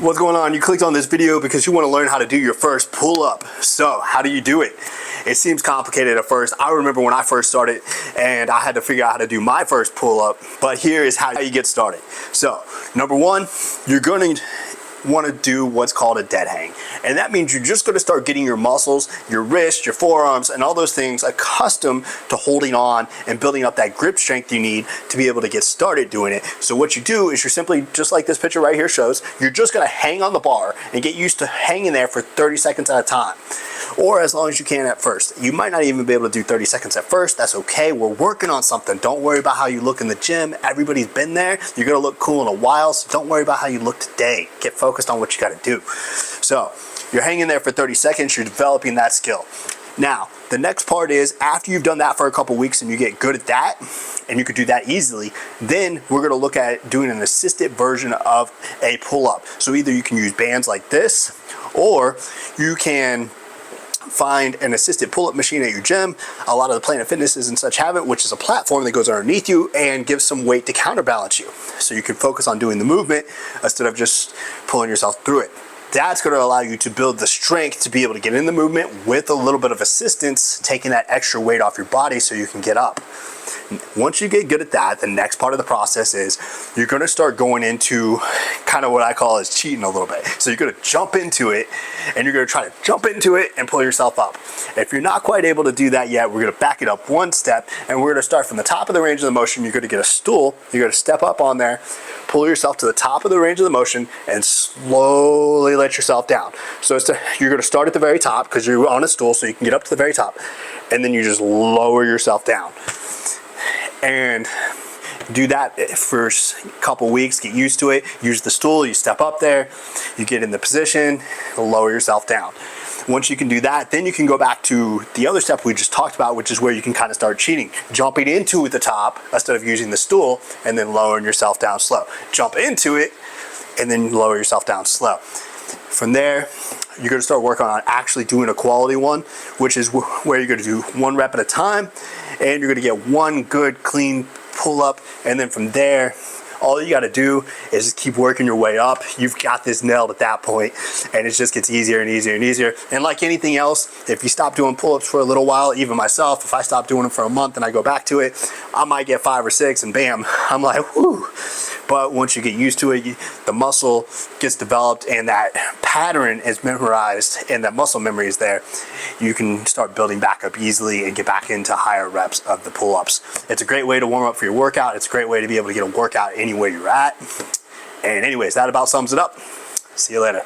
What's going on? You clicked on this video because you want to learn how to do your first pull-up. So how do you do it? It seems complicated at first. I remember when I first started and I had to figure out how to do my first pull-up, but here is how you get started. So number one, you're going to want to do what's called a dead hang, and that means you're just going to start getting your muscles, your wrists, your forearms, and all those things accustomed to holding on and building up that grip strength you need to be able to get started doing it. So what you do is you're simply, just like this picture right here shows, you're just going to hang on the bar and get used to hanging there for 30 seconds at a time, or as long as you can at first. You might not even be able to do 30 seconds at first. That's okay. We're working on something. Don't worry about how you look in the gym. Everybody's been there. You're going to look cool in a while, so don't worry about how you look today. Get focused on what you got to do. So you're hanging there for 30 seconds. You're developing that skill. Now, the next part is after you've done that for a couple weeks and you get good at that, and you could do that easily, then we're going to look at doing an assisted version of a pull-up. So either you can use bands like this, or you can find an assisted pull-up machine at your gym. A lot of the Planet Fitnesses and such have it, which is a platform that goes underneath you and gives some weight to counterbalance you. So you can focus on doing the movement instead of just pulling yourself through it. That's going to allow you to build the strength to be able to get in the movement with a little bit of assistance, taking that extra weight off your body so you can get up. Once you get good at that, the next part of the process is you're going to start going into kind of what I call is cheating a little bit. So you're going to jump into it, and you're going to try to jump into it and pull yourself up. If you're not quite able to do that yet, we're going to back it up one step, and we're going to start from the top of the range of the motion. You're going to get a stool. You're going to step up on there, pull yourself to the top of the range of the motion, and slowly let yourself down. So you're going to start at the very top because you're on a stool, so you can get up to the very top, and then you just lower yourself down. And do that for a couple weeks, get used to it. Use the stool, you step up there, you get in the position, lower yourself down. Once you can do that, then you can go back to the other step we just talked about, which is where you can kind of start cheating. Jumping into the top instead of using the stool, and then lowering yourself down slow. Jump into it, and then lower yourself down slow. From there, you're going to start working on actually doing a quality one, which is where you're going to do one rep at a time, and you're going to get one good clean pull up, and then from there, all you got to do is just keep working your way up. You've got this nailed at that point, and it just gets easier and easier and easier. And like anything else, if you stop doing pull-ups for a little while, even myself, if I stop doing them for a month and I go back to it, I might get 5 or 6 and bam, I'm like, whoo. But once you get used to it, the muscle gets developed and that pattern is memorized and that muscle memory is there, you can start building back up easily and get back into higher reps of the pull-ups. It's a great way to warm up for your workout. It's a great way to be able to get a workout anywhere you're at. And anyways, that about sums it up. See you later.